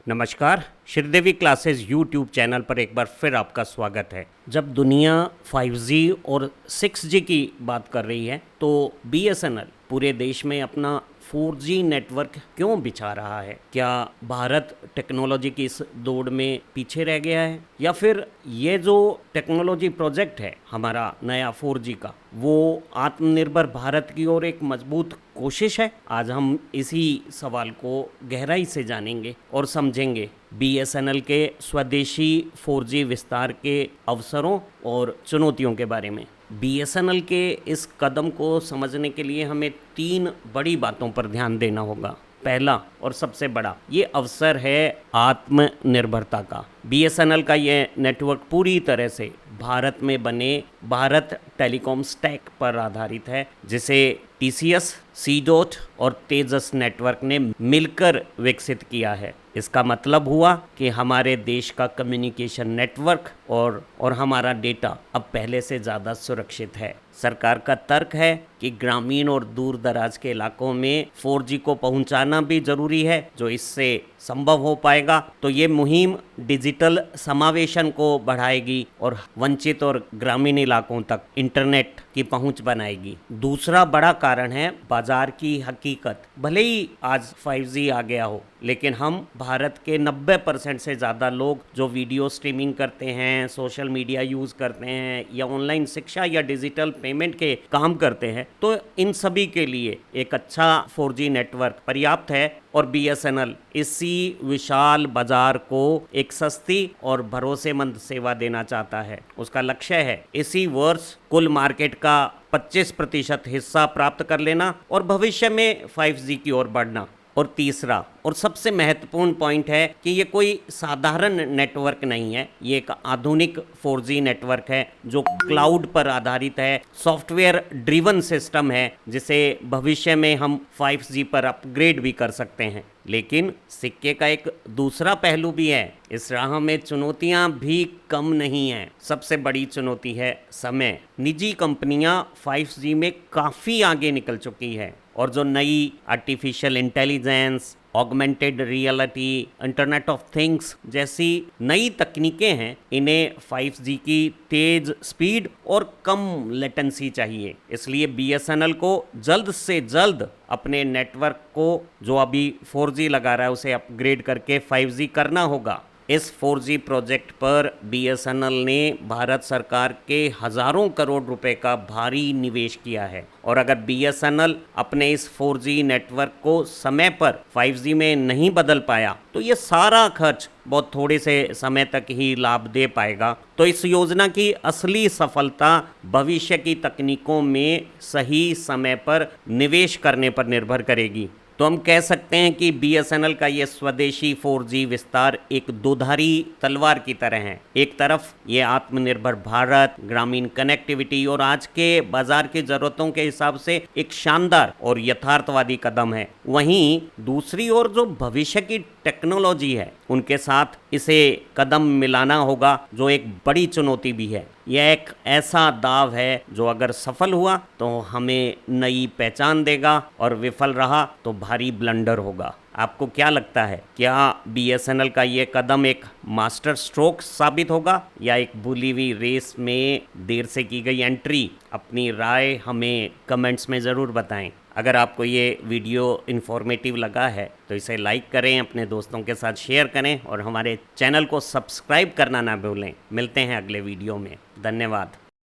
नमस्कार, Sridevi classes YouTube channel पर एक बार फिर आपका स्वागत है। जब दुनिया 5G और 6G की बात कर रही है तो BSNL पूरे देश में अपना 4G नेटवर्क क्यों बिछा रहा है? क्या भारत टेक्नोलॉजी की इस दौड़ में पीछे रह गया है, या फिर ये जो टेक्नोलॉजी प्रोजेक्ट है हमारा नया 4G का, वो आत्मनिर्भर भारत की ओर एक मजबूत कोशिश है? आज हम इसी सवाल को गहराई से जानेंगे और समझेंगे। BSNL के स्वदेशी 4G विस्तार के अवसरों और चुनौतियों के बारे में। BSNL के इस कदम को समझने के लिए हमें 3 बड़ी बातों पर ध्यान देना होगा। पहला और सबसे बड़ा ये अवसर है आत्मनिर्भरता का। BSNL का ये नेटवर्क पूरी तरह से भारत में बने भारत टेलीकॉम स्टैक पर आधारित है, जिसे TCS, C-DOT और तेजस नेटवर्क ने मिलकर विकसित किया है। इसका मतलब हुआ कि हमारे देश का कम्युनिकेशन नेटवर्क और हमारा डेटा अब पहले से ज़्यादा सुरक्षित है। सरकार का तर्क है कि ग्रामीण और दूर दराज के इलाकों में 4G को पहुंचाना भी जरूरी है। जो इससे संभव हो पाएगा तो ये मुहिम डिजिटल समावेशन को बढ़ाएगी और वंचित और ग्रामीण इलाकों तक इंटरनेट की पहुंच बनाएगी। दूसरा बड़ा कारण है बाजार की हकीकत। भले ही आज 5G आ गया हो, लेकिन हम भारत के 90% से ज़्यादा लोग जो वीडियो स्ट्रीमिंग करते हैं, सोशल मीडिया यूज़ करते हैं या ऑनलाइन शिक्षा या डिजिटल पेमेंट के काम करते हैं, तो इन सभी के लिए एक अच्छा 4G नेटवर्क पर्याप्त है। और BSNL इसी विशाल बाजार को एक सस्ती और भरोसेमंद सेवा देना चाहता है। उसका लक्ष्य है इसी वर्ष कुल मार्केट का 25% हिस्सा प्राप्त कर लेना और भविष्य में 5G की ओर बढ़ना। और तीसरा और सबसे महत्वपूर्ण पॉइंट है कि ये कोई साधारण नेटवर्क नहीं है, ये एक आधुनिक 4G नेटवर्क है जो क्लाउड पर आधारित है, सॉफ्टवेयर ड्रिवन सिस्टम है, जिसे भविष्य में हम 5G पर अपग्रेड भी कर सकते हैं। लेकिन सिक्के का एक दूसरा पहलू भी है। इस राह में चुनौतियां भी कम नहीं हैं। सबसे बड़ी चुनौती है समय। निजी कंपनियां 5G में काफ़ी आगे निकल चुकी है और जो नई artificial intelligence, augmented reality, internet of things जैसी नई तकनीकें हैं, इन्हें 5G की तेज स्पीड और कम लेटेंसी चाहिए। इसलिए BSNL को जल्द से जल्द अपने नेटवर्क को जो अभी 4G लगा रहा है उसे अपग्रेड करके 5G करना होगा। इस 4G प्रोजेक्ट पर BSNL ने भारत सरकार के हज़ारों करोड़ रुपए का भारी निवेश किया है। और अगर BSNL अपने इस 4G नेटवर्क को समय पर 5G में नहीं बदल पाया तो ये सारा खर्च बहुत थोड़े से समय तक ही लाभ दे पाएगा। तो इस योजना की असली सफलता भविष्य की तकनीकों में सही समय पर निवेश करने पर निर्भर करेगी। तो हम कह सकते हैं कि BSNL का ये स्वदेशी 4G विस्तार एक दोधारी तलवार की तरह है। एक तरफ ये आत्मनिर्भर भारत, ग्रामीण कनेक्टिविटी और आज के बाजार की ज़रूरतों के हिसाब से एक शानदार और यथार्थवादी कदम है। वहीं दूसरी ओर जो भविष्य की टेक्नोलॉजी है, उनके साथ इसे कदम मिलाना होगा, जो एक बड़ी चुनौती भी है। यह एक ऐसा दाव है जो अगर सफल हुआ तो हमें नई पहचान देगा और विफल रहा तो भारी ब्लंडर होगा। आपको क्या लगता है, क्या BSNL का ये कदम एक मास्टर स्ट्रोक साबित होगा या एक भूली हुई रेस में देर से की गई एंट्री? अपनी राय हमें कमेंट्स में ज़रूर बताएं। अगर आपको ये वीडियो इन्फॉर्मेटिव लगा है तो इसे लाइक करें, अपने दोस्तों के साथ शेयर करें और हमारे चैनल को सब्सक्राइब करना ना भूलें। मिलते हैं अगले वीडियो में। धन्यवाद।